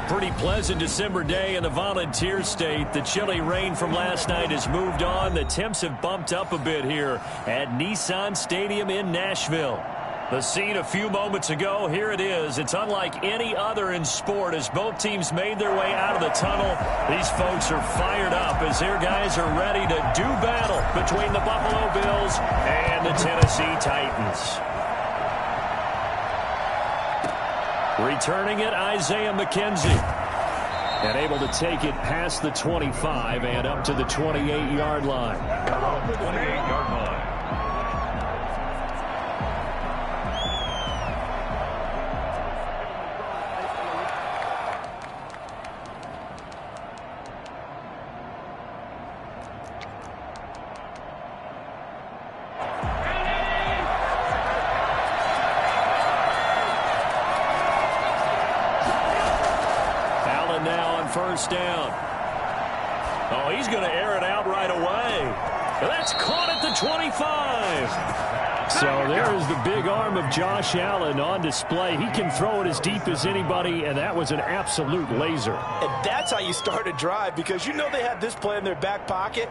Pretty pleasant December day in the Volunteer State. The chilly rain from last night has moved on. The temps have bumped up a bit here at Nissan Stadium in Nashville. The scene a few moments ago, here it is. It's unlike any other in sport as both teams made their way out of the tunnel. These folks are fired up as their guys are ready to do battle between the Buffalo Bills and the Tennessee Titans. Returning it, Isaiah McKenzie. And able to take it past the 25 and up to the 28-yard line. 28-yard line. First down. Oh, he's going to air it out right away. That's caught at the 25. So there's the big arm of Josh Allen on display. He can throw it as deep as anybody, and that was an absolute laser. And that's how you start a drive, because you know they had this play in their back pocket,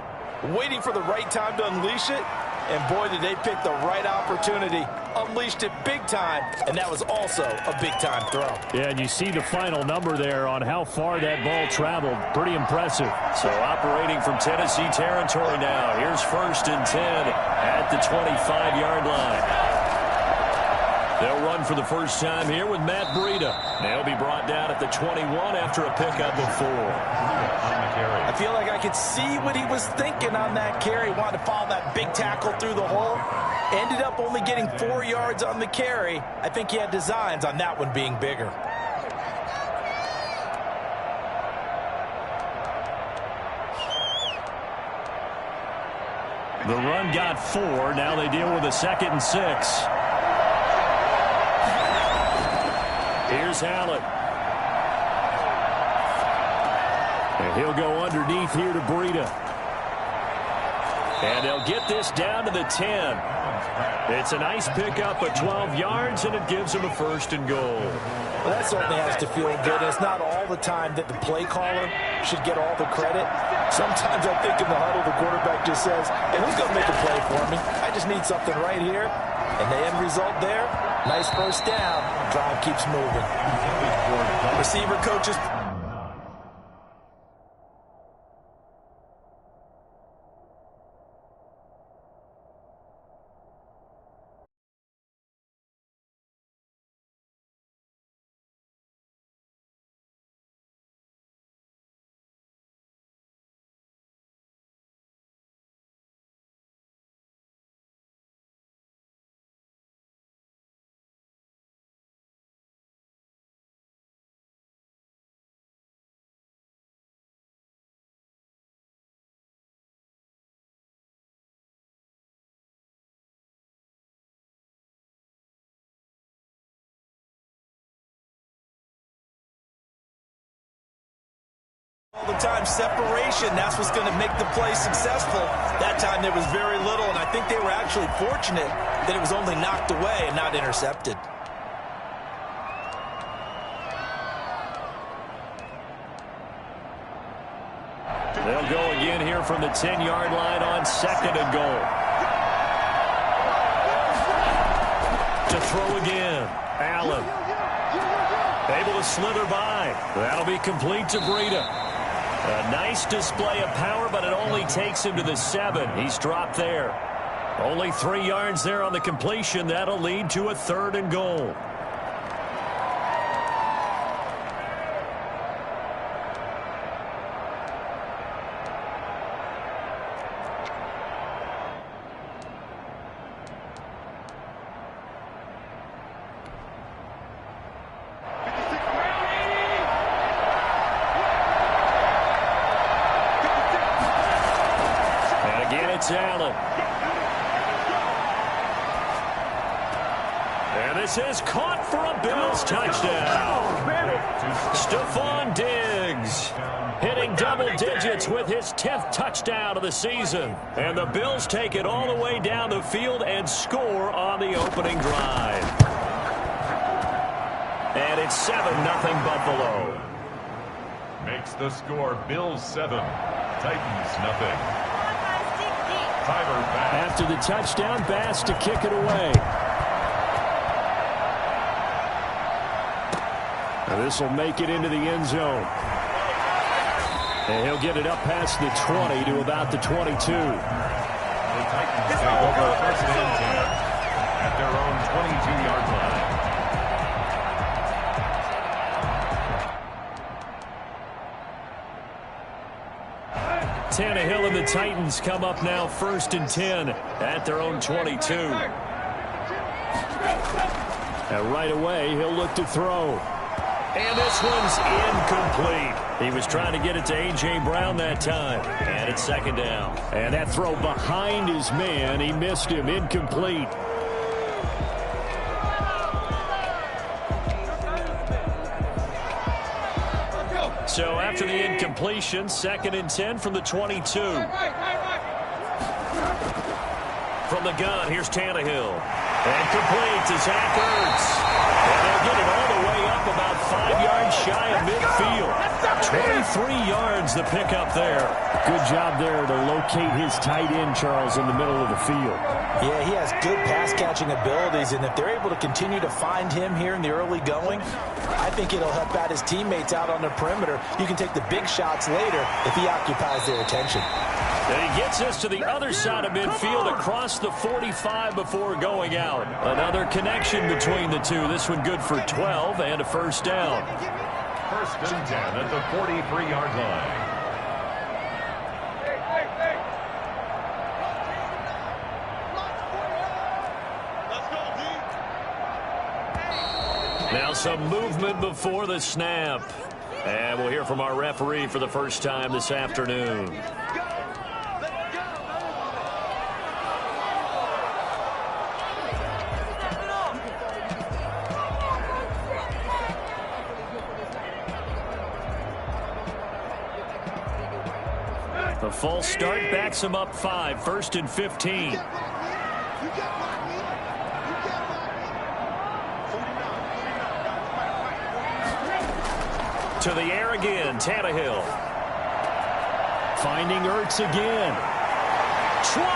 waiting for the right time to unleash it. And boy, did they pick the right opportunity. Unleashed it big time, and that was also a big-time throw. Yeah, and you see the final number there on how far that ball traveled. Pretty impressive. So operating from Tennessee territory now. Here's 1st and 10 at the 25-yard line. They'll run for the first time here with Matt Breida. They'll be brought down at the 21 after a pickup of 4. I feel like I could see what he was thinking on that carry. Wanted to follow that big tackle through the hole. Ended up only getting 4 yards on the carry. I think he had designs on that one being bigger. The run got 4. Now they deal with a 2nd and 6. Here's Allen. And he'll go underneath here to Breida. And they'll get this down to the 10. It's a nice pickup of 12 yards, and it gives them a 1st and goal. Well, that certainly has to feel good. It's not all the time that the play caller should get all the credit. Sometimes I think in the huddle, the quarterback just says, hey, who's going to make a play for me? I just need something right here. And the end result there, nice first down. Drive keeps moving. Receiver coaches. All the time, separation, that's what's going to make the play successful. That time there was very little, and I think they were actually fortunate that it was only knocked away and not intercepted. They'll go again here from the 10-yard line on 2nd and goal. To throw again, Allen. Able to slither by. That'll be complete to Breida. A nice display of power, but it only takes him to the 7. He's dropped there. Only 3 yards there on the completion. That'll lead to a 3rd and goal. It's Allen. And this is caught for a Bills touchdown. Stephon Diggs hitting double digits with his 10th touchdown of the season. And the Bills take it all the way down the field and score on the opening drive. And it's 7-0 Buffalo. Makes the score Bills 7, Titans nothing. Tyler Bass. After the touchdown, Bass to kick it away. And this will make it into the end zone. And he'll get it up past the 20 to about the 22. The Titans take over first and 10 at their own 22-yard line. Tannehill and the Titans come up now first and 10 at their own 22. And right away, he'll look to throw. And this one's incomplete. He was trying to get it to A.J. Brown that time. And it's second down. And that throw behind his man. He missed him. Incomplete. So after the incompletion, second and 10 from the 22. From the gun, here's Tannehill. And complete to Zach Ertz. And they'll get it all the way up about 5 yards shy of midfield. 23 yards the pickup there. Good job there to locate his tight end, Charles, in the middle of the field. Yeah, he has good pass-catching abilities, and if they're able to continue to find him here in the early going, I think it'll help out his teammates out on the perimeter. You can take the big shots later if he occupies their attention. And he gets us to the other side of midfield across the 45 before going out. Another connection between the two. This one good for 12 and a first down. First and 10 at the 43-yard line. Now some movement before the snap. And we'll hear from our referee for the first time this afternoon. The false start backs him up 5, first and 15. To the air again, Tannehill. Finding Ertz again. 20.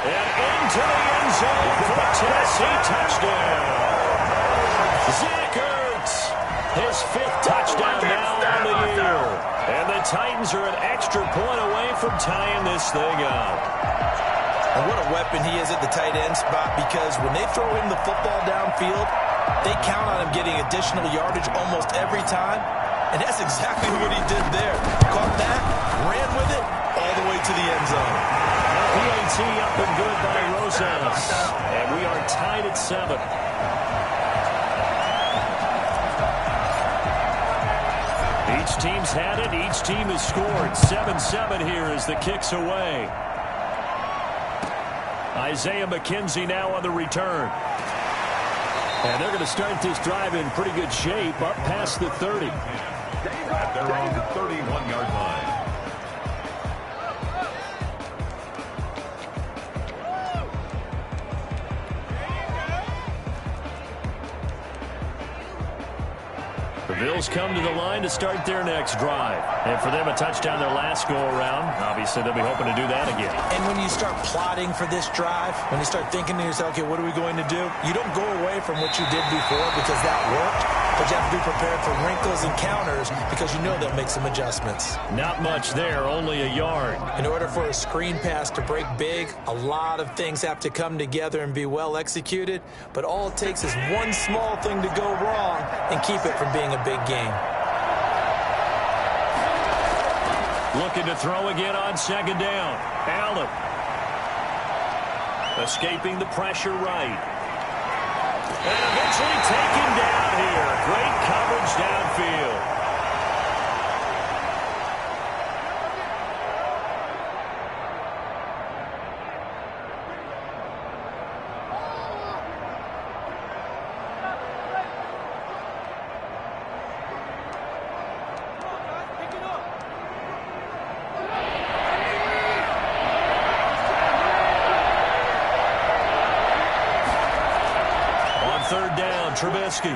And into the end zone for a Tennessee touchdown. Zach Ertz, his 5th touchdown now on the year. And the Titans are an extra point away from tying this thing up. And what a weapon he is at the tight end spot, because when they throw him the football downfield, they count on him getting additional yardage almost every time. And that's exactly what he did there. Caught that, ran with it, all the way to the end zone. PAT up and good by Rosas. And we are tied at 7. Each team's had it. Each team has scored. 7-7 here as the kick's away. Isaiah McKenzie now on the return. And they're going to start this drive in pretty good shape up past the 30. At their own 31-yard line. The Bills come to the line to start their next drive. And for them, a touchdown their last go-around. Obviously, they'll be hoping to do that again. And when you start plotting for this drive, when you start thinking to yourself, okay, what are we going to do? You don't go away from what you did before because that worked, but you have to be prepared for wrinkles and counters because you know they'll make some adjustments. Not much there, only a yard. In order for a screen pass to break big, a lot of things have to come together and be well executed, but all it takes is one small thing to go wrong and keep it from being a big game. Looking to throw again on second down. Allen. Escaping the pressure right. And eventually taken down here. Great coverage downfield. Trubisky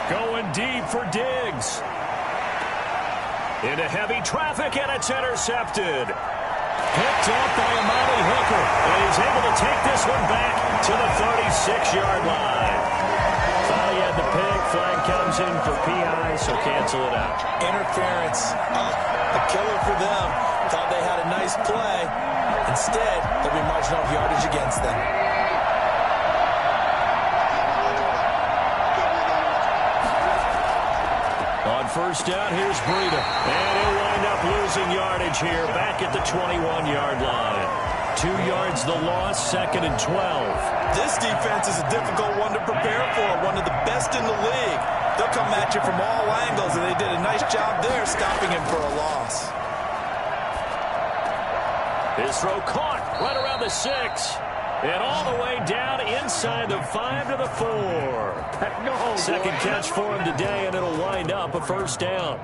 going deep for Diggs. Into heavy traffic, and it's intercepted. Picked up by Amari Hooker. And he's able to take this one back to the 36-yard line. Thought he had the pick. Flag comes in for PI, so cancel it out. Interference. A killer for them. Thought they had a nice play. Instead, they'll be marching off yardage against them. On first down, here's Breida. And he'll wind up losing yardage here, back at the 21-yard line. 2 yards the loss, 2nd and 12. This defense is a difficult one to prepare for, one of the best in the league. They'll come at you from all angles, and they did a nice job there stopping him for a loss. His throw caught right around the 6. And all the way down inside the 5 to the 4. Second catch for him today, and it'll wind up a first down.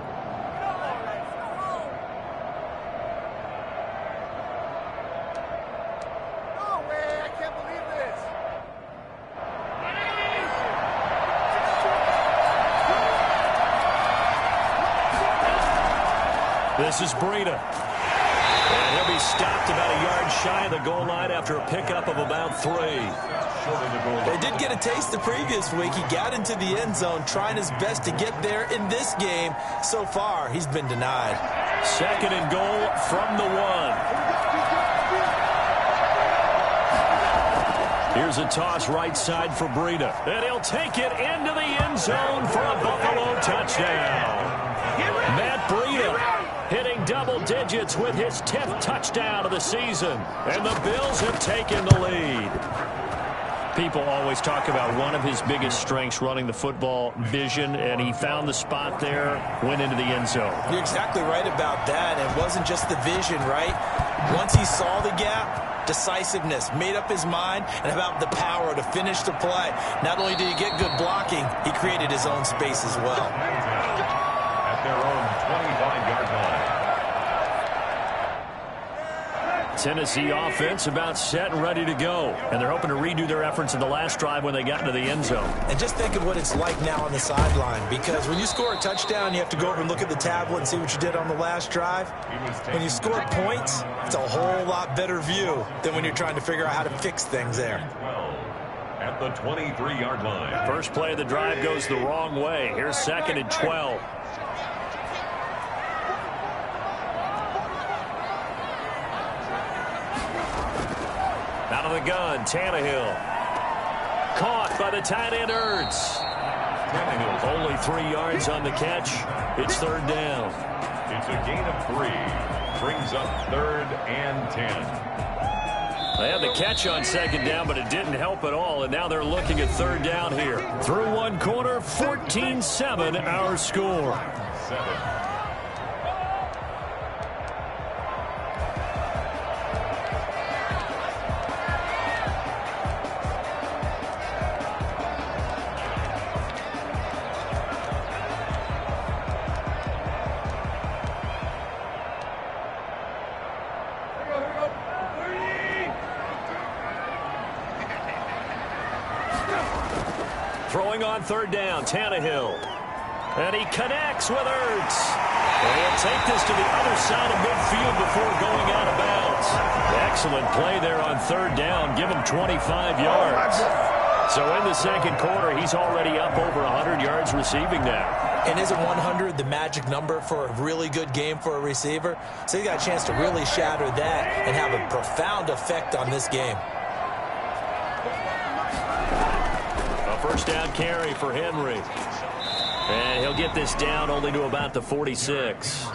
This is Breida. And he'll be stopped about a yard shy of the goal line after a pickup of about 3. They did get a taste the previous week. He got into the end zone trying his best to get there in this game. So far, he's been denied. 2nd and goal from the 1. Here's a toss right side for Breida. And he'll take it into the end zone for a Buffalo touchdown. Matt Breida hitting double digits with his 10th touchdown of the season. And the Bills have taken the lead. People always talk about one of his biggest strengths running the football, vision, and he found the spot there, went into the end zone. You're exactly right about that. It wasn't just the vision, right? Once he saw the gap, decisiveness, made up his mind, and about the power to finish the play. Not only did he get good blocking, he created his own space as well. At their own 25-yard line. Tennessee offense about set and ready to go. And they're hoping to redo their efforts in the last drive when they got into the end zone. And just think of what it's like now on the sideline. Because when you score a touchdown, you have to go over and look at the tablet and see what you did on the last drive. When you score points, it's a whole lot better view than when you're trying to figure out how to fix things there. At the 23-yard line. First play of the drive goes the wrong way. Here's 2nd and 12. Out of the gun, Tannehill. Caught by the tight end, Ertz. Only 3 yards on the catch. It's 3rd down. It's a gain of 3. Brings up 3rd and 10. They had the catch on 2nd down, but it didn't help at all, and now they're looking at 3rd down here. Through one quarter, 14-7 our score. 7. Throwing on 3rd down, Tannehill. And he connects with Ertz. And he'll take this to the other side of midfield before going out of bounds. Excellent play there on 3rd down. Give him 25 yards. So in the 2nd quarter, he's already up over 100 yards receiving now. And isn't 100 the magic number for a really good game for a receiver? So he got a chance to really shatter that and have a profound effect on this game. First down carry for Henry. And he'll get this down only to about the 46.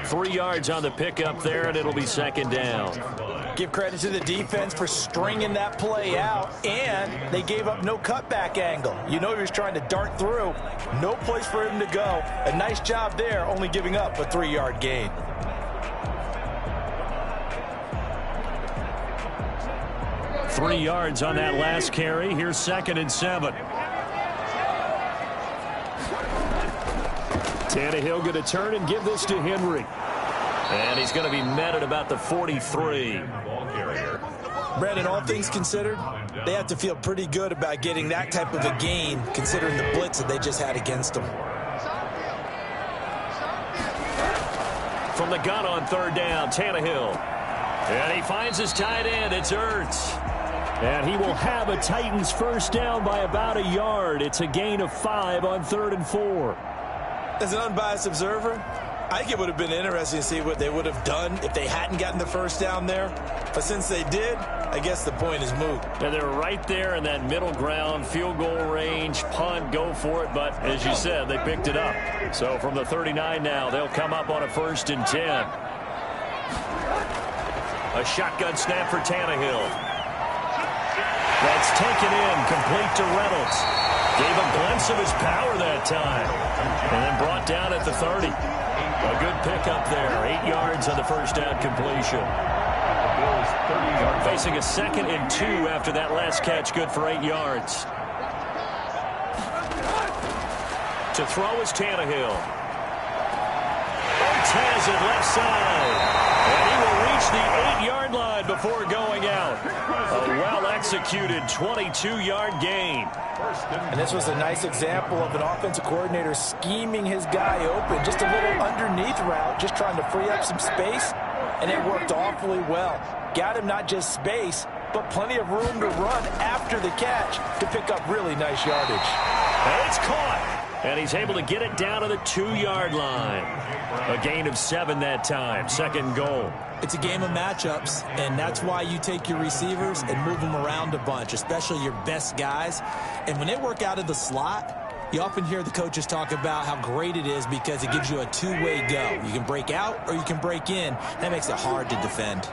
3 yards on the pickup there, and it'll be 2nd down. Give credit to the defense for stringing that play out, and they gave up no cutback angle. You know he was trying to dart through. No place for him to go. A nice job there, only giving up a 3-yard gain. Three yards on that last carry. Here's 2nd and 7. Tannehill going to turn and give this to Henry. And he's going to be met at about the 43. Brandon, all things considered, They have to feel pretty good about getting that type of a gain, considering the blitz that they just had against them. From the gun on third down, Tannehill. And he finds his tight end. It's Ertz. And he will have a Titans first down by about a yard. It's a gain of 5 on 3rd and 4. As an unbiased observer, I think it would have been interesting to see what they would have done if they hadn't gotten the first down there. But since they did, I guess the point is moot. And they're right there in that middle ground, field goal range, punt, go for it. But as you said, they picked it up. So from the 39 now, they'll come up on a 1st and 10. A shotgun snap for Tannehill. That's taken in, complete to Reynolds. Gave a glimpse of his power that time. And then brought down at the 30. A good pickup there. 8 yards on the first down completion. Facing a 2nd and 2 after that last catch. Good for 8 yards. To throw is Tannehill. Ortez at left side. And he will reach the 8-yard line before going out. A well-executed 22-yard gain. And this was a nice example of an offensive coordinator scheming his guy open. Just a little underneath route, just trying to free up some space. And it worked awfully well. Got him not just space, but plenty of room to run after the catch to pick up really nice yardage. And it's caught. And he's able to get it down to the 2-yard line. A gain of 7 that time. 2nd goal. It's a game of matchups, and that's why you take your receivers and move them around a bunch, especially your best guys. And when they work out of the slot, you often hear the coaches talk about how great it is because it gives you a two-way go. You can break out or you can break in. That makes it hard to defend.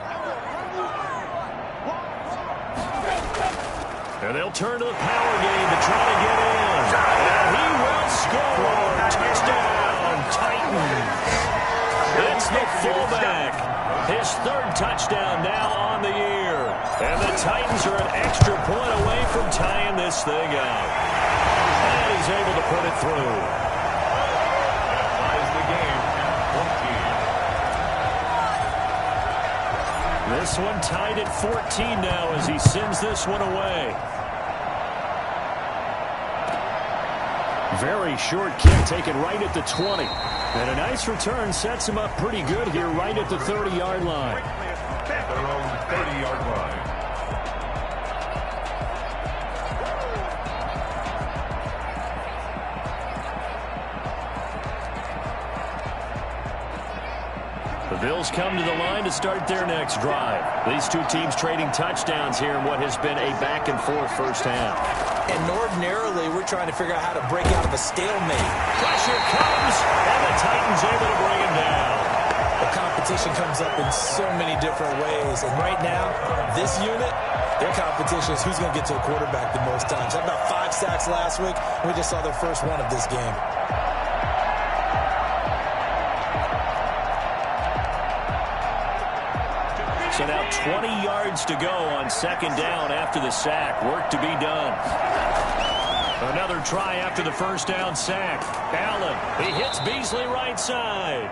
And they'll turn to the power game to try to get in. And he will score. Touchdown, Titans. It's the fullback. His 3rd touchdown now on the year. And the Titans are an extra point away from tying this thing up. And he's able to put it through. That ties the game at 14. This one tied at 14 now as he sends this one away. Very short kick taken right at the 20. And a nice return sets him up pretty good here right at the 30-yard line. Their own 30-yard line. The Bills come to the line to start their next drive. These two teams trading touchdowns here in what has been a back-and-forth first half. And ordinarily, we're trying to figure out how to break out of a stalemate. Pressure comes, and the Titans able to bring him down. The competition comes up in so many different ways. And right now, this unit, their competition is who's going to get to the quarterback the most times. Had about 5 sacks last week, and we just saw their first one of this game. So now 20 yards to go on 2nd down after the sack. Work to be done. Another try after the first down sack. Allen, he hits Beasley right side.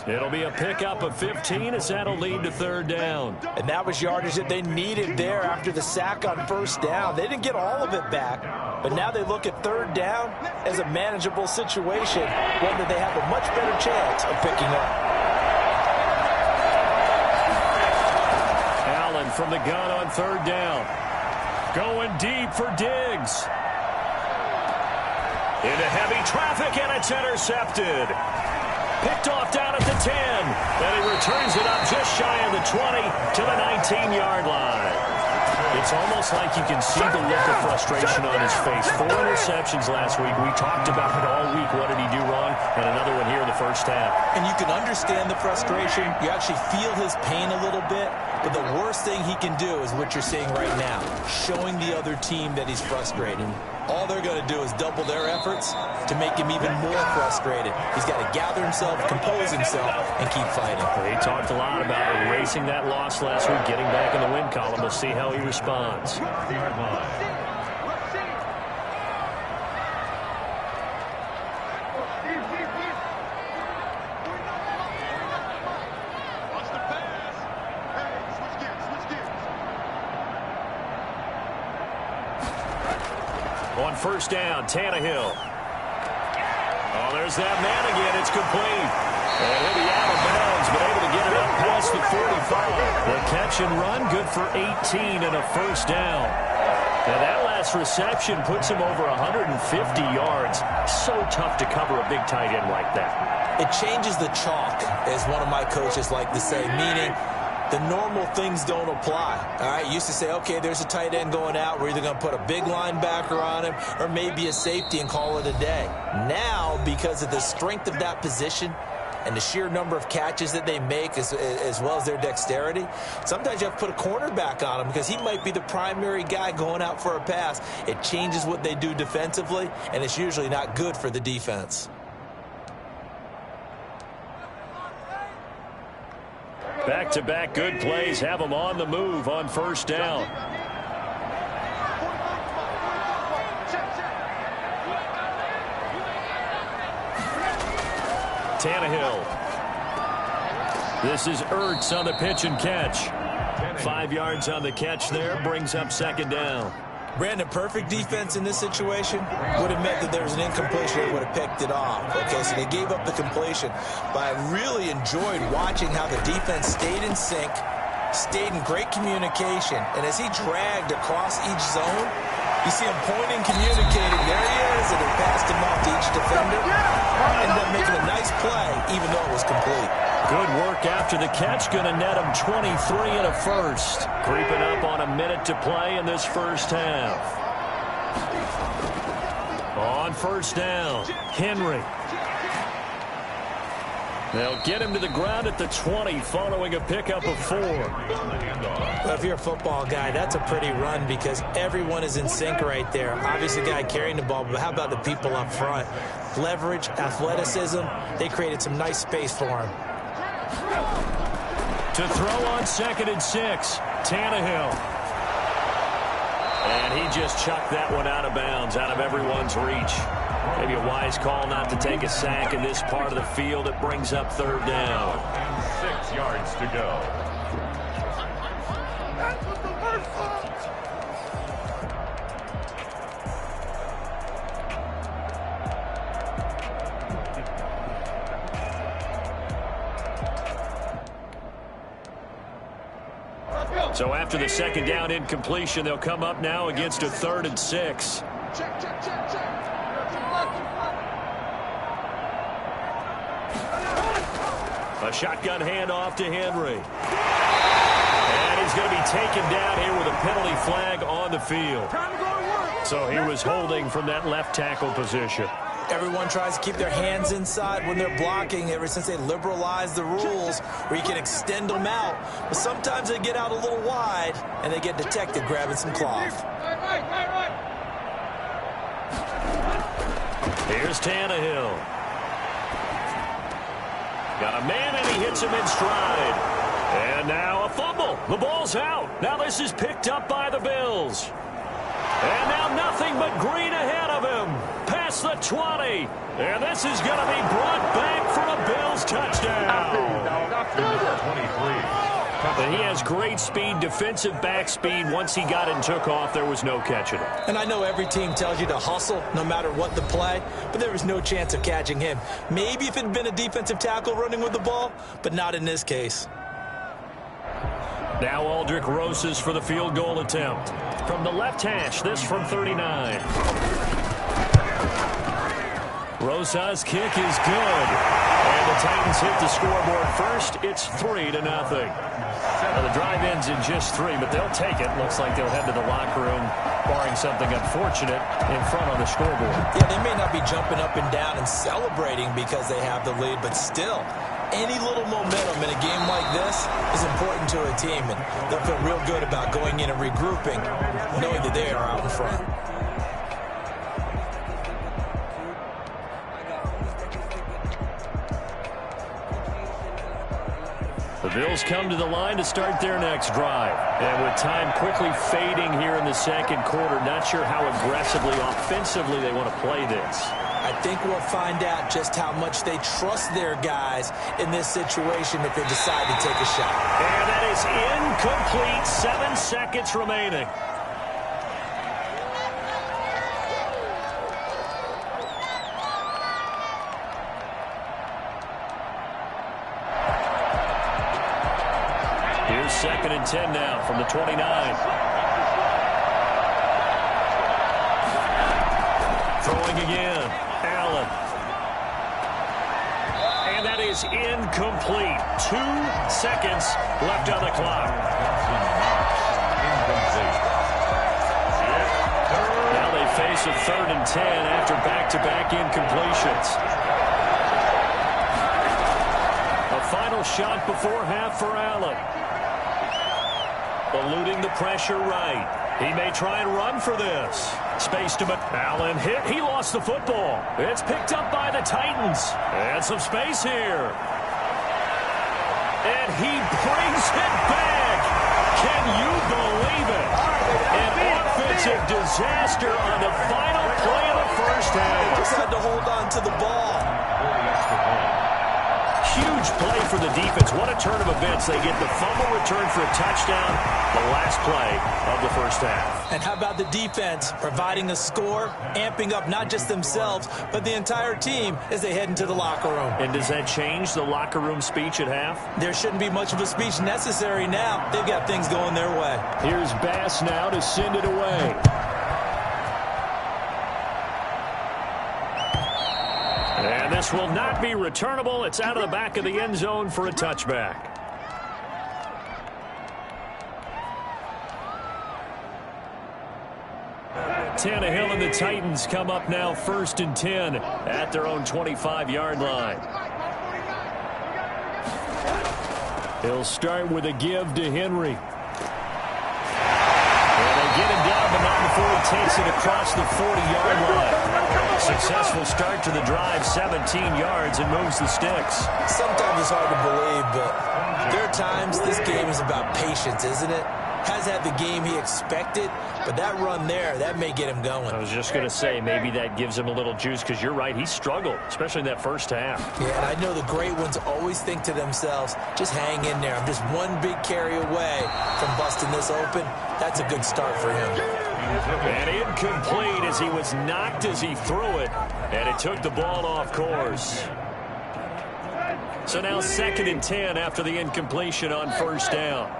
It'll be a pickup of 15 as that'll lead to 3rd down. And that was yardage that they needed there after the sack on 1st down. They didn't get all of it back, but now they look at 3rd down as a manageable situation, whether they have a much better chance of picking up. From the gun on 3rd down. Going deep for Diggs. Into heavy traffic, and it's intercepted. Picked off down at the 10. And he returns it up just shy of the 20 to the 19-yard line. It's almost like you can see the look of frustration on his face. 4 interceptions last week. We talked about it all week. What did he do wrong? And another one here in the first half. And you can understand the frustration. You actually feel his pain a little bit. But the worst thing he can do is what you're seeing right now, showing the other team that he's frustrated. All they're going to do is double their efforts to make him even more frustrated. He's got to gather himself, compose himself, and keep fighting. He talked a lot about erasing that loss last week, getting back in the win column. We'll see how he responds. first down. Tannehill. Oh, there's that man again. It's complete. And he'll be out of bounds, but able to get it up past the 45. The catch and run, good for 18 and a first down. And that last reception puts him over 150 yards. So tough to cover a big tight end like that. It changes the chalk, as one of my coaches like to say, meaning the normal things don't apply. All right, used to say, okay, there's a tight end going out. We're either going to put a big linebacker on him or maybe a safety and call it a day. Now, because of the strength of that position and the sheer number of catches that they make as well as their dexterity, sometimes you have to put a cornerback on him because he might be the primary guy going out for a pass. It changes what they do defensively, and it's usually not good for the defense. Back-to-back good plays have them on the move on first down. Tannehill. This is Ertz on the pitch and catch. 5 yards on the catch there, brings up second down. Brandon, perfect defense in this situation would have meant that there was an incompletion. They would have picked it off. Okay, so they gave up the completion. But I really enjoyed watching how the defense stayed in sync, stayed in great communication. And as he dragged across each zone, you see him pointing, communicating. There he is, and it passed him off to each defender. Ended up making a nice play, even though it was complete. Good work after the catch. Going to net him 23 and a first. Creeping up on a minute to play in this first half. On first down, Henry. They'll get him to the ground at the 20 following a pickup of 4. Well, if you're a football guy, that's a pretty run because everyone is in sync right there. Obviously, the guy carrying the ball, but how about the people up front? Leverage, athleticism, they created some nice space for him. To throw on 2nd and 6, Tannehill. And he just chucked that one out of bounds, out of everyone's reach. Maybe a wise call not to take a sack in this part of the field. It brings up third down. And 6 yards to go. So after the second down incompletion, they'll come up now against a 3rd and 6. A shotgun handoff to Henry. And he's going to be taken down here with a penalty flag on the field. So he was holding from that left tackle position. Everyone tries to keep their hands inside when they're blocking ever since they liberalized the rules where you can extend them out. But sometimes they get out a little wide and they get detected grabbing some cloth. Here's Tannehill. Got a man and he hits him in stride. And now a fumble. The ball's out. Now this is picked up by the Bills. And now nothing but green ahead of him. Past the 20. And this is going to be brought back for a Bills touchdown. Number 23. And he has great speed, defensive back speed. Once he got it and took off, there was no catching him. And I know every team tells you to hustle no matter what the play, but there was no chance of catching him. Maybe if it had been a defensive tackle running with the ball, but not in this case. Now Aldrick Rosas for the field goal attempt. From the left hash, this from 39. Rosas' kick is good. And the Titans hit the scoreboard first. It's 3-0. Now the drive ends in just 3, but they'll take it. Looks like they'll head to the locker room, barring something unfortunate, in front on the scoreboard. Yeah, they may not be jumping up and down and celebrating because they have the lead, but still, any little momentum in a game like this is important to a team, and they'll feel real good about going in and regrouping, knowing that they are out in front. The Bills come to the line to start their next drive. And with time quickly fading here in the second quarter, not sure how aggressively, offensively they want to play this. I think we'll find out just how much they trust their guys in this situation if they decide to take a shot. And that is incomplete. 7 seconds remaining. Here's 2nd and 10 now from the 29. Throwing again. Allen. And that is incomplete. 2 seconds left on the clock. Now they face a 3rd and 10 after back-to-back incompletions. A final shot before half for Allen. Eluding the pressure right. He may try and run for this. Space to Allen hit. He lost the football. It's picked up by the Titans. And some space here. And he brings it back. Can you believe it? An offensive disaster on the final play of the first half. Just had to hold on to the ball. Huge play for the defense. What a turn of events. They get the fumble return for a touchdown, the last play of the first half. And how about the defense providing a score, amping up not just themselves, but the entire team as they head into the locker room. And does that change the locker room speech at half? There shouldn't be much of a speech necessary now. They've got things going their way. Here's Bass now to send it away. And this will not be returnable. It's out of the back of the end zone for a touchback. Tannehill and the Titans come up now 1st and 10 at their own 25-yard line. He'll start with a give to Henry. And they get him down, but not before he takes it across the 40-yard line. Successful start to the drive, 17 yards, and moves the sticks. Sometimes it's hard to believe, but there are times this game is about patience, isn't it? Has had the game he expected, but that run there, that may get him going. I was just going to say, maybe that gives him a little juice, because you're right, he struggled, especially in that first half. Yeah, and I know the great ones always think to themselves, just hang in there. I'm just one big carry away from busting this open. That's a good start for him. And incomplete as he was knocked as he threw it, and it took the ball off course. So now 2nd and 10 after the incompletion on 1st down.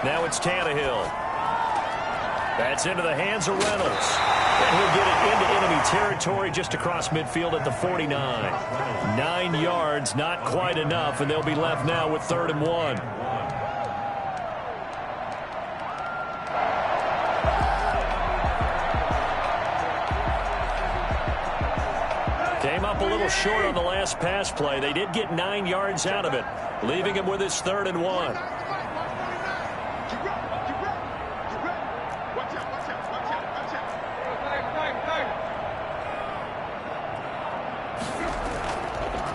Now it's Tannehill. That's into the hands of Reynolds. And he'll get it into enemy territory just across midfield at the 49. 9 yards, not quite enough, and they'll be left now with 3rd and 1. Came up a little short on the last pass play. They did get 9 yards out of it, leaving him with his 3rd and 1.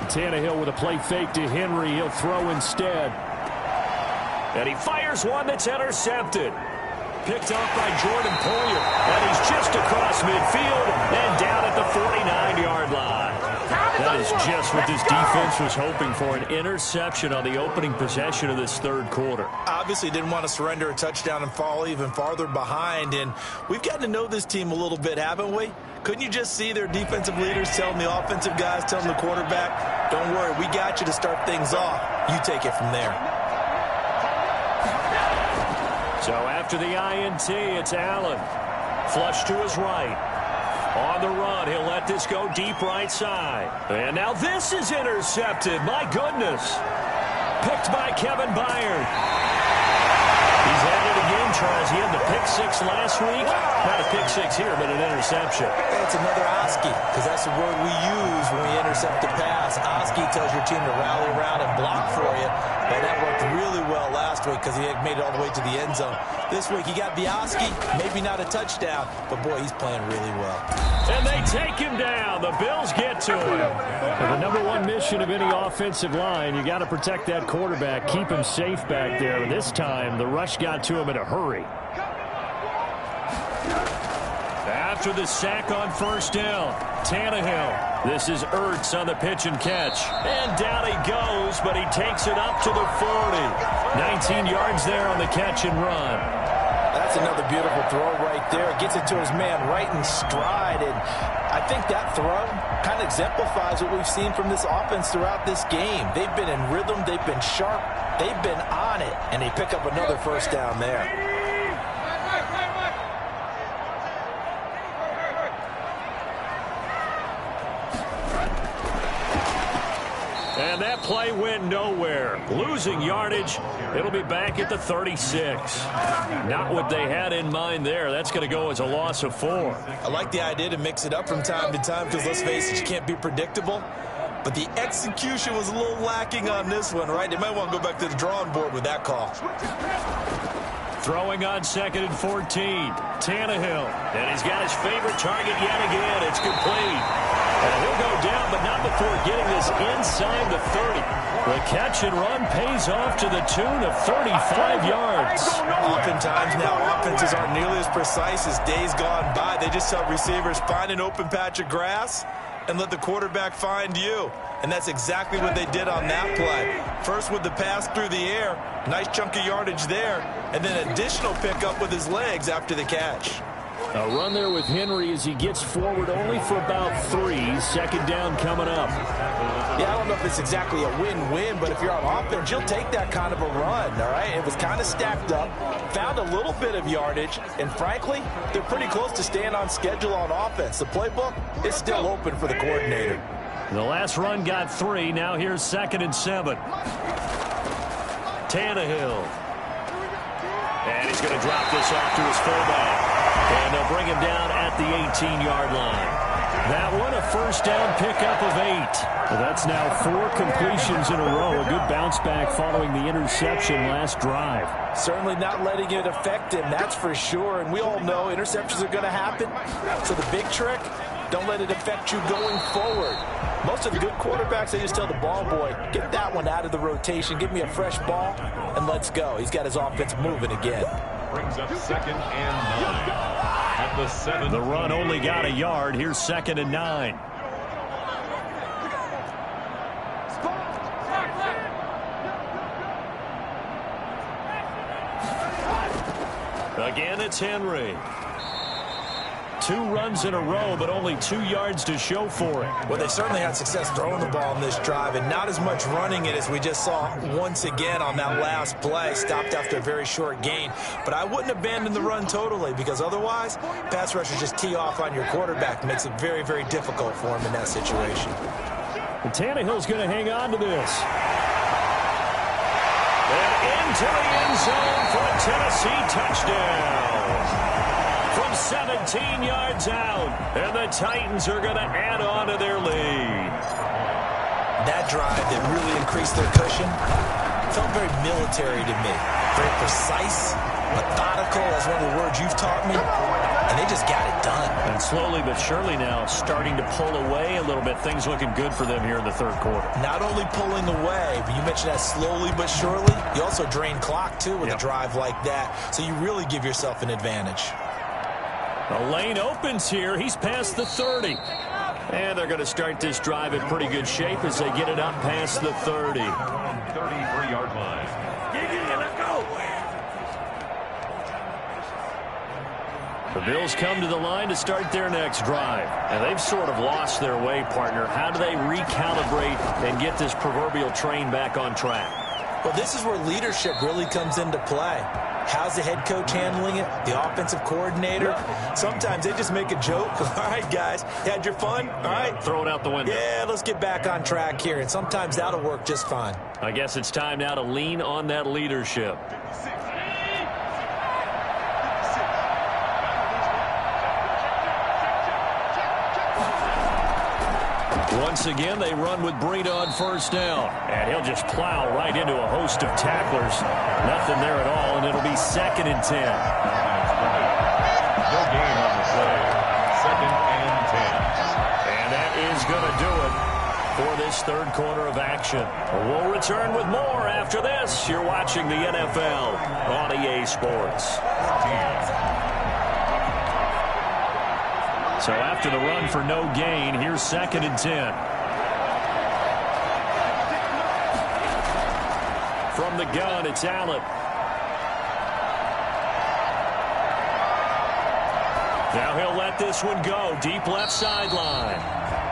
Tannehill with a play fake to Henry. He'll throw instead. And he fires one that's intercepted. Picked off by Jordan Poyer. And he's just across midfield and down at the 49-yard line. That is just what this defense was hoping for, an interception on the opening possession of this 3rd quarter. Obviously didn't want to surrender a touchdown and fall even farther behind. And we've gotten to know this team a little bit, haven't we? Couldn't you just see their defensive leaders telling the offensive guys, telling the quarterback, don't worry, we got you to start things off. You take it from there. So after the INT, it's Allen. Flush to his right. On the run, he'll let this go deep right side. And now this is intercepted. My goodness. Picked by Kevin Byard. He's at it again, Charles. He had the pick 6 last week. Not a pick 6 here, but an interception. It's another Oski, because that's the word we use when we intercept the pass. Oski tells your team to rally around and block for you. And that worked really well last week because he had made it all the way to the end zone. This week he got the Oski, maybe not a touchdown, but boy, he's playing really well. And they take him down. The Bills get to him. And the number one mission of any offensive line, you got to protect that quarterback, keep him safe back there. This time, the rush got to him in a hurry. After the sack on 1st down, Tannehill. This is Ertz on the pitch and catch. And down he goes, but he takes it up to the 40. 19 yards there on the catch and run. That's another beautiful throw right there. Gets it to his man right in stride. And I think that throw kind of exemplifies what we've seen from this offense throughout this game. They've been in rhythm. They've been sharp. They've been on it, and they pick up another first down there. And that play went nowhere. Losing yardage. It'll be back at the 36. Not what they had in mind there. That's going to go as a loss of 4. I like the idea to mix it up from time to time because, let's face it, you can't be predictable. But the execution was a little lacking on this one, right? They might want to go back to the drawing board with that call. Throwing on 2nd and 14. Tannehill. And he's got his favorite target yet again. It's complete. And he'll go down, but not before getting this inside the 30. The catch and run pays off to the tune of 35 yards. Oftentimes now offenses aren't nearly as precise as days gone by. They just tell receivers, find an open patch of grass and let the quarterback find you. And that's exactly what they did on that play. First with the pass through the air, nice chunk of yardage there, and then additional pickup with his legs after the catch. A run there with Henry as he gets forward only for about 3. 2nd down coming up. Yeah, I don't know if it's exactly a win-win, but if you're on offense, you'll take that kind of a run, all right? It was kind of stacked up, found a little bit of yardage, and frankly, they're pretty close to staying on schedule on offense. The playbook is still open for the coordinator. The last run got 3. Now here's 2nd and 7. Tannehill. And he's going to drop this off to his fullback. And they'll bring him down at the 18-yard line. That one, a first down pickup of 8. Well, that's now 4 completions in a row. A good bounce back following the interception last drive. Certainly not letting it affect him, that's for sure. And we all know interceptions are going to happen. So the big trick, don't let it affect you going forward. Most of the good quarterbacks, they just tell the ball boy, get that one out of the rotation, give me a fresh ball, and let's go. He's got his offense moving again. Brings up 2nd and 9. At the 7. The run only got a yard. Here's 2nd and 9. Again, it's Henry. 2 runs in a row, but only 2 yards to show for it. Well, they certainly had success throwing the ball on this drive, and not as much running it as we just saw once again on that last play. Stopped after a very short gain. But I wouldn't abandon the run totally, because otherwise, pass rushers just tee off on your quarterback. Makes it very, very difficult for him in that situation. And Tannehill's going to hang on to this. And into the end zone for a Tennessee touchdown. From 17 yards out, and the Titans are going to add on to their lead. That drive that really increased their cushion felt very military to me. Very precise, methodical, that's one of the words you've taught me, and they just got it done. And slowly but surely now starting to pull away a little bit. Things looking good for them here in the 3rd quarter. Not only pulling away, but you mentioned that slowly but surely. You also drain clock, too, with a drive like that, so you really give yourself an advantage. The lane opens here. He's past the 30. And they're going to start this drive in pretty good shape as they get it up past the 30. 33-yard line. Let's go. The Bills come to the line to start their next drive. And they've sort of lost their way, partner. How do they recalibrate and get this proverbial train back on track? Well, this is where leadership really comes into play. How's the head coach handling it? The offensive coordinator? Sometimes they just make a joke. All right, guys, you had your fun? All right. Throw it out the window. Yeah, let's get back on track here. And sometimes that'll work just fine. I guess it's time now to lean on that leadership. Once again, they run with Breida on first down. And he'll just plow right into a host of tacklers. Nothing there at all, and it'll be 2nd and 10. No gain on the play. 2nd and 10. And that is going to do it for this 3rd quarter of action. We'll return with more after this. You're watching the NFL on EA Sports. So after the run for no gain, here's 2nd and 10. From the gun, it's Allen. Now he'll let this one go. Deep left sideline.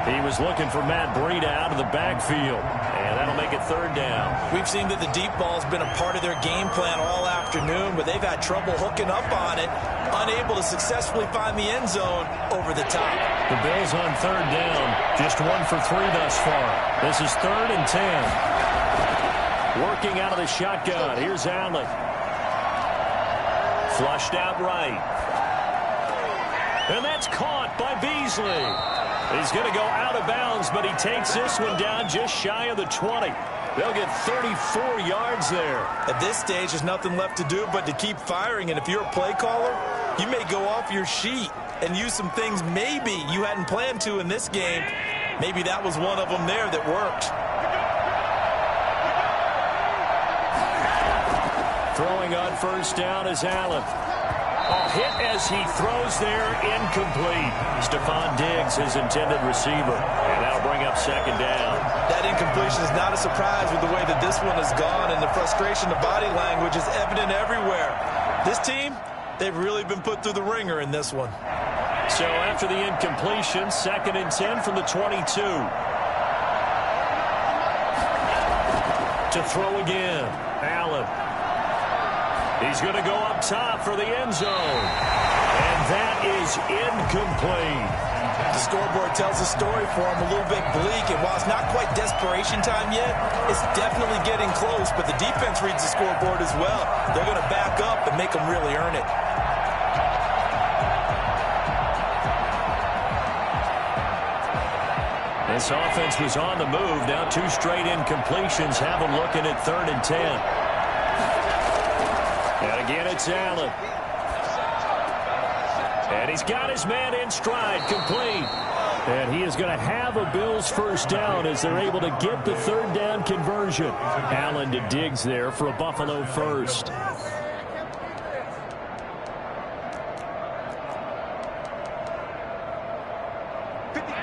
He was looking for Matt Breida out of the backfield. And that'll make it 3rd down. We've seen that the deep ball's been a part of their game plan all afternoon, but they've had trouble hooking up on it, unable to successfully find the end zone over the top. The Bills on 3rd down, just 1 for 3 thus far. This is 3rd and 10. Working out of the shotgun. Here's Allen. Flushed out right. And that's caught by Beasley. He's going to go out of bounds, but he takes this one down just shy of the 20. They'll get 34 yards there. At this stage, there's nothing left to do but to keep firing. And if you're a play caller, you may go off your sheet and use some things maybe you hadn't planned to in this game. Maybe that was one of them there that worked. Throwing on 1st down is Allen. A hit as he throws there, incomplete. Stephon Diggs, his intended receiver. And that'll bring up 2nd down. That incompletion is not a surprise with the way that this one has gone, and the frustration of body language is evident everywhere. This team, they've really been put through the ringer in this one. So after the incompletion, 2nd and 10 from the 22. To throw again, Allen. He's going to go up top for the end zone. And that is incomplete. The scoreboard tells a story for him, a little bit bleak. And while it's not quite desperation time yet, it's definitely getting close. But the defense reads the scoreboard as well. They're going to back up and make them really earn it. This offense was on the move. Now 2 straight incompletions have them looking at 3rd and 10. And again, it's Allen. And he's got his man in stride, complete. And he is going to have a Bills 1st down as they're able to get the 3rd down conversion. Allen to Diggs there for a Buffalo 1st.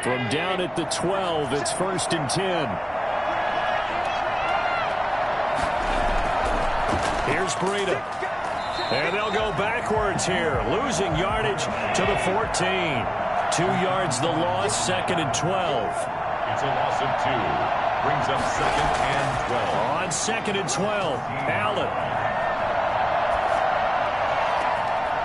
From down at the 12, it's 1st and 10. Here's Breida. And they'll go backwards here, losing yardage to the 14. 2 yards the loss, 2nd and 12. It's a loss of 2. Brings up 2nd and 12. On 2nd and 12, Allen.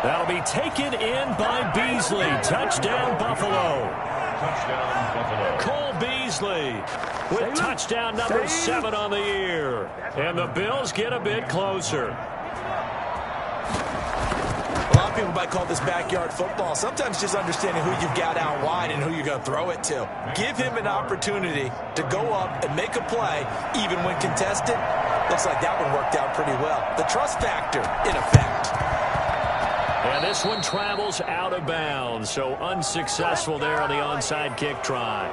That'll be taken in by Beasley. Touchdown, Buffalo. Touchdown, Buffalo. Cole Beasley with touchdown number 7 on the year. And the Bills get a bit closer. A lot of people might call this backyard football. Sometimes just understanding who you've got out wide and who you're going to throw it to. Give him an opportunity to go up and make a play, even when contested. Looks like that one worked out pretty well. The trust factor, in effect. And this one travels out of bounds, so unsuccessful there on the onside kick try.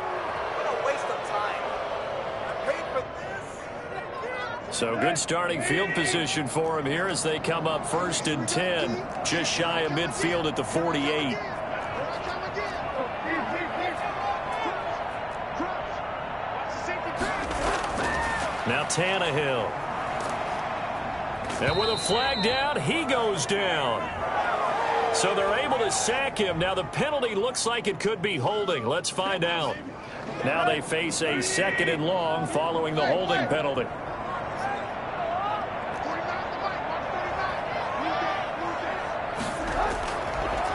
So good starting field position for him here as they come up 1st and 10, just shy of midfield at the 48. Now Tannehill. And with a flag down, he goes down. So they're able to sack him. Now the penalty looks like it could be holding. Let's find out. Now they face a 2nd and long following the holding penalty.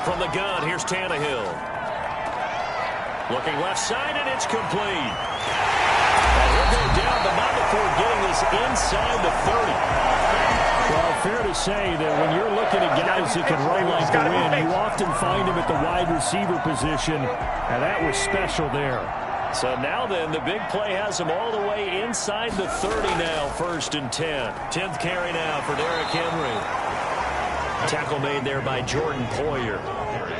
From the gun, here's Tannehill. Looking left side, and it's complete. And he'll go down, but not before getting this inside the 30. Well, fair to say that when you're looking at guys that can run like the wind, you often find him at the wide receiver position, and that was special there. So now then, the big play has him all the way inside the 30 now, 1st and 10. 10th carry now for Derrick Henry. Tackle made there by Jordan Poyer.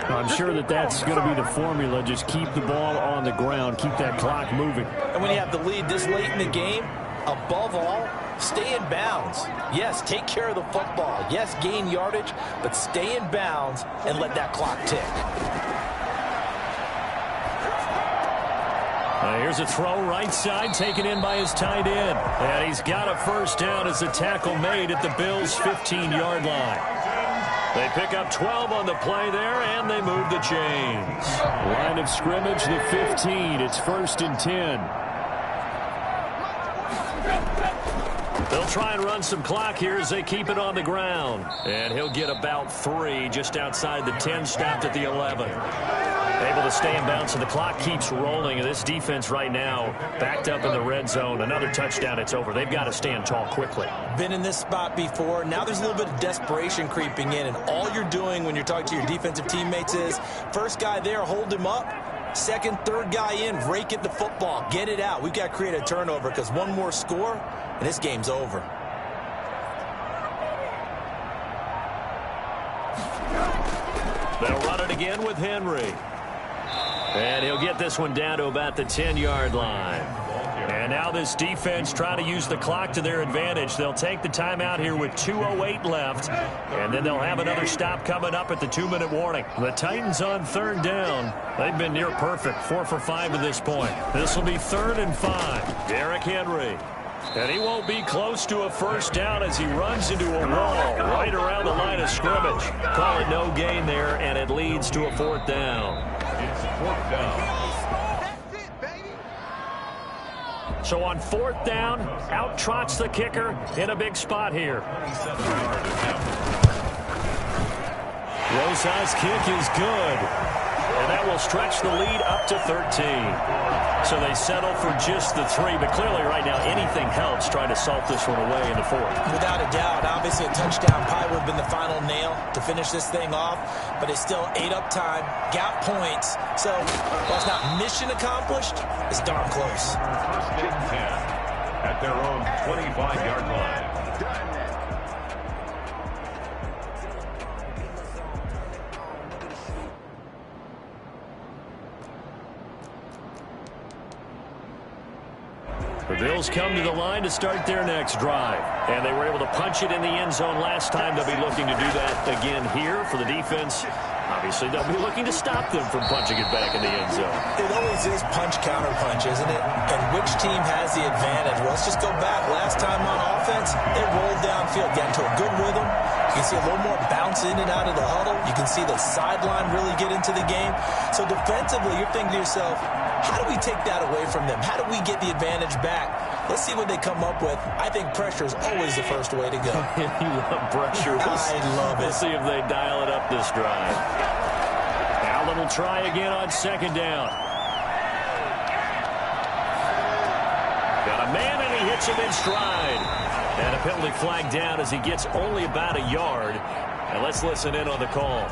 I'm sure that that's going to be the formula. Just keep the ball on the ground. Keep that clock moving. And when you have the lead this late in the game, above all, stay in bounds. Yes, take care of the football. Yes, gain yardage, but stay in bounds and let that clock tick. Here's a throw right side, taken in by his tight end. And he's got a 1st down as the tackle made at the Bills' 15-yard line. They pick up 12 on the play there, and they move the chains. Line of scrimmage, the 15. It's 1st and 10. They'll try and run some clock here as they keep it on the ground. And he'll get about 3 just outside the 10, stopped at the 11. Able to stay in bounds, and the clock keeps rolling. And this defense right now backed up in the red zone. Another touchdown, it's over. They've got to stand tall quickly. Been in this spot before. Now there's a little bit of desperation creeping in, and all you're doing when you're talking to your defensive teammates is first guy there, hold him up. Second, third guy in, rake it the football. Get it out. We've got to create a turnover because one more score, and this game's over. They'll run it again with Henry. And he'll get this one down to about the 10-yard line. And now this defense trying to use the clock to their advantage. They'll take the timeout here with 2:08 left. And then they'll have another stop coming up at the 2-minute warning. The Titans on 3rd down. They've been near perfect, 4 for 5 at this point. This will be 3rd and 5. Derrick Henry. And he won't be close to a first down as he runs into a wall right around the line of scrimmage. Call it no gain there, and it leads to a 4th down. It's 4th down. So on 4th down, out trots the kicker in a big spot here. Rosa's kick is good. And that will stretch the lead up to 13. So they settle for just the 3. But clearly right now anything helps trying to salt this one away in the 4th. Without a doubt, obviously a touchdown probably would have been the final nail to finish this thing off. But it's still 8 up time, got points. So while it's not mission accomplished, it's darn close. 1st and 10 at their own 25-yard line. The Bills come to the line to start their next drive. And they were able to punch it in the end zone last time. They'll be looking to do that again here for the defense. Obviously, they'll be looking to stop them from punching it back in the end zone. It always is punch-counter-punch, isn't it? And which team has the advantage? Well, let's just go back. Last time on offense, they rolled downfield, got into a good rhythm. You can see a little more bounce in and out of the huddle. You can see the sideline really get into the game. So defensively, you're thinking to yourself, how do we take that away from them? How do we get the advantage back? Let's see what they come up with. I think pressure is always the first way to go. You love pressure. I love it. We'll see if they dial it up this drive. Allen will try again on 2nd down. Got a man, and he hits him in stride. And a penalty flag down as he gets only about a yard. And let's listen in on the call.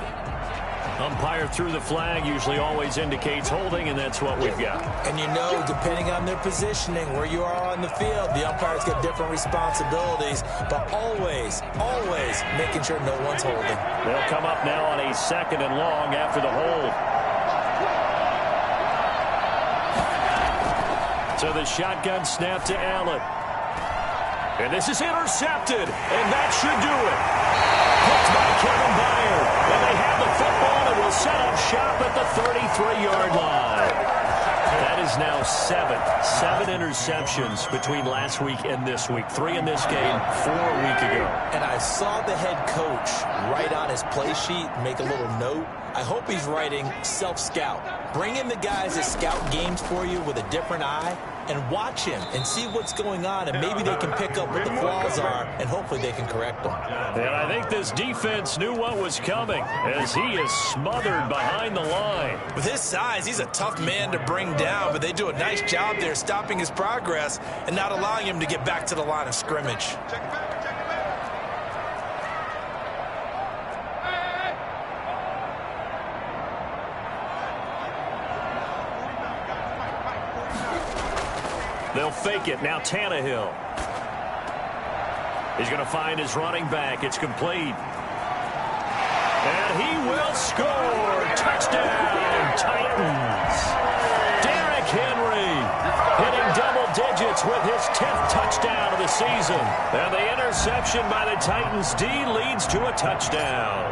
Umpire threw the flag, usually always indicates holding, and that's what we've got. And you know, depending on their positioning, where you are on the field, the umpires get different responsibilities, but always, always making sure no one's holding. They'll come up now on a 2nd and long after the hold. So the shotgun snap to Allen. And this is intercepted, and that should do it. Picked by Kevin Byard. And they have the football and will set up shop at the 33-yard line. That is now 7 interceptions between last week and this week. 3 in this game, 4 a week ago. And I saw the head coach write on his play sheet, make a little note. I hope he's writing self-scout. Bring in the guys that scout games for you with a different eye and watch him and see what's going on, and maybe they can pick up what the flaws are, and hopefully they can correct them. And I think this defense knew what was coming as he is smothered behind the line. With his size, he's a tough man to bring down, but they do a nice job there stopping his progress and not allowing him to get back to the line of scrimmage. They'll fake it. Now Tannehill. He's going to find his running back. It's complete. And he will score. Touchdown, Titans. Derrick Henry hitting double digits with his 10th touchdown of the season. And the interception by the Titans D leads to a touchdown.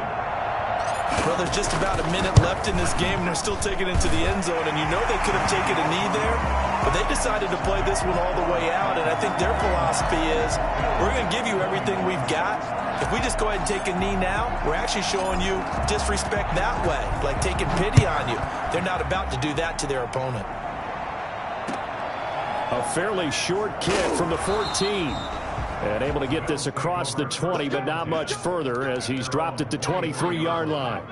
Well, there's just about a minute left in this game, and they're still taking it to the end zone. And you know they could have taken a knee there, but they decided to play this one all the way out. And I think their philosophy is, we're going to give you everything we've got. If we just go ahead and take a knee now, we're actually showing you disrespect that way, like taking pity on you. They're not about to do that to their opponent. A fairly short kick from the 14. And able to get this across the 20, but not much further as he's dropped at the 23-yard line.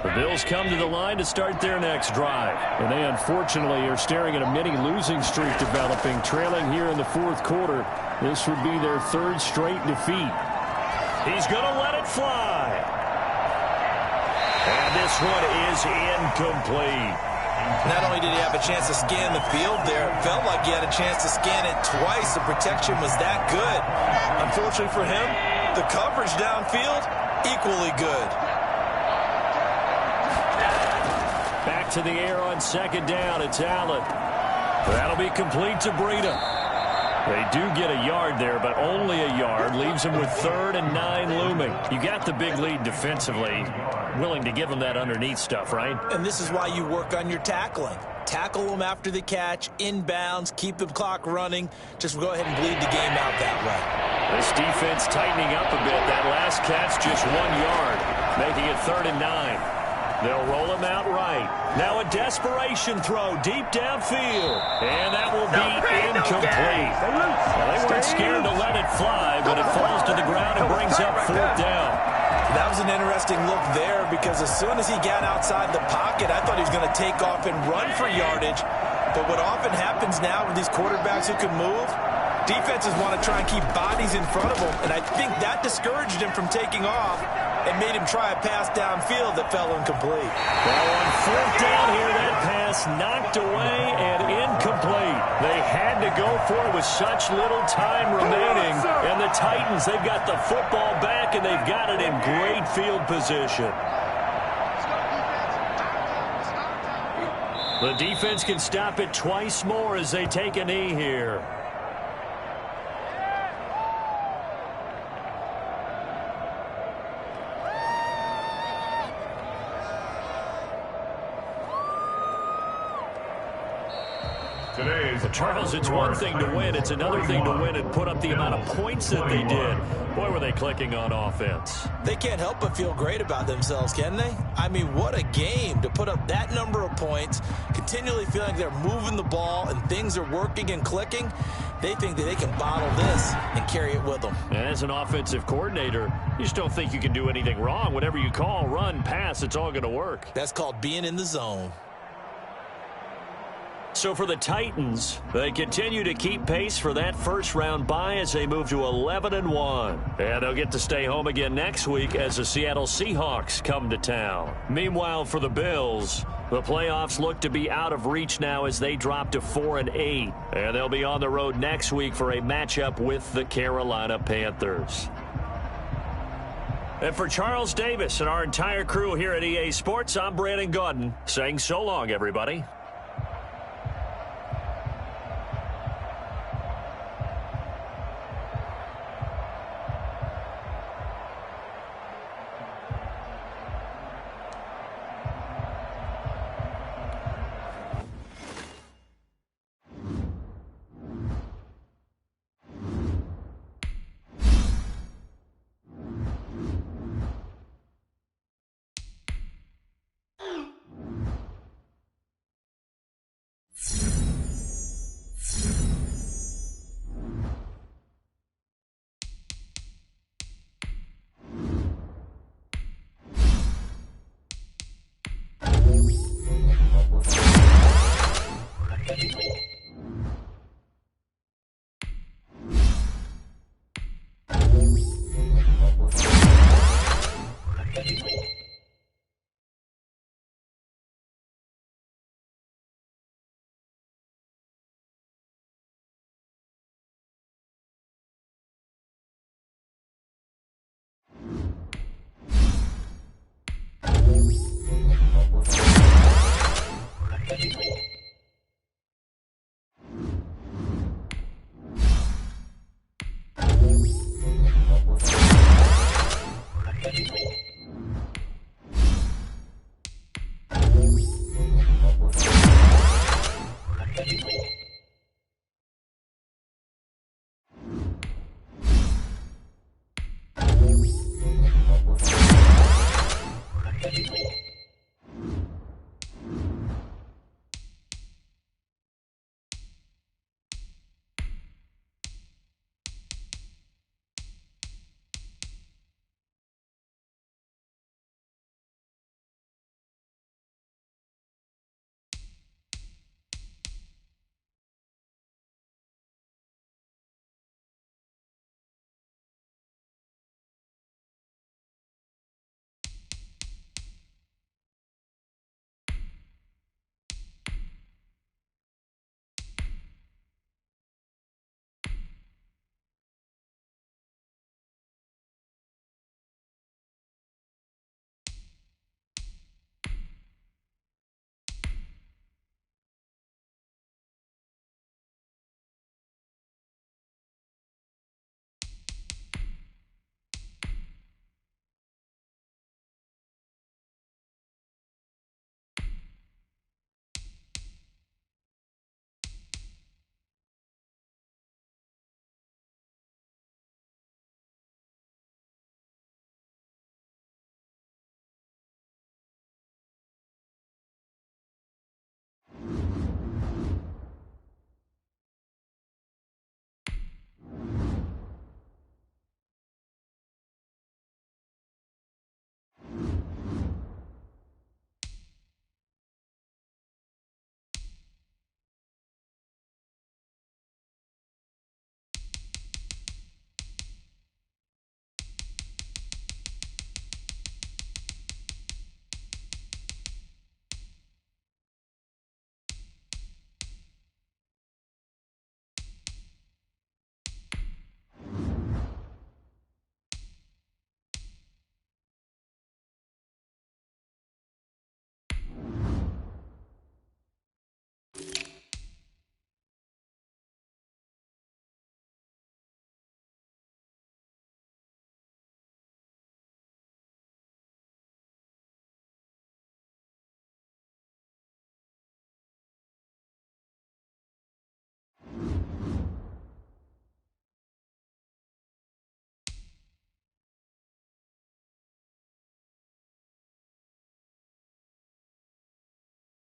The Bills come to the line to start their next drive. And they unfortunately are staring at a mini losing streak developing, trailing here in the fourth quarter. This would be their third straight defeat. He's going to let it fly. And this one is incomplete. Not only did he have a chance to scan the field there, it felt like he had a chance to scan it twice. The protection was that good. Unfortunately for him, the coverage downfield, equally good. Back to the air on second down. It's Allen. That'll be complete to Breida. They do get a yard there, but only a yard. Leaves them with 3rd and 9 looming. You got the big lead defensively. Willing to give them that underneath stuff, right? And this is why you work on your tackling. Tackle them after the catch, inbounds, keep the clock running. Just go ahead and bleed the game out that way. This defense tightening up a bit. That last catch just 1 yard, making it 3rd and 9. They'll roll him out right. Now a desperation throw deep downfield. And that will be incomplete. Well, they weren't scared to let it fly, but it falls to the ground and brings up 4th down. That was an interesting look there because as soon as he got outside the pocket, I thought he was going to take off and run for yardage. But what often happens now with these quarterbacks who can move, defenses want to try and keep bodies in front of them. And I think that discouraged him from taking off and made him try a pass downfield that fell incomplete. Well, on 4th down here, that pass knocked away and incomplete. They had to go for it with such little time remaining. And the Titans, they've got the football back, and they've got it in great field position. The defense can stop it twice more as they take a knee here. Charles, it's one thing to win. It's another thing to win and put up the amount of points that they did. Boy, were they clicking on offense. They can't help but feel great about themselves, can they? I mean, what a game to put up that number of points, continually feeling like they're moving the ball and things are working and clicking. They think that they can bottle this and carry it with them. And as an offensive coordinator, you just don't think you can do anything wrong. Whatever you call, run, pass, it's all going to work. That's called being in the zone. So for the Titans, they continue to keep pace for that first-round bye as they move to 11-1. And they'll get to stay home again next week as the Seattle Seahawks come to town. Meanwhile, for the Bills, the playoffs look to be out of reach now as they drop to 4-8. And they'll be on the road next week for a matchup with the Carolina Panthers. And for Charles Davis and our entire crew here at EA Sports, I'm Brandon Gaudin saying so long, everybody.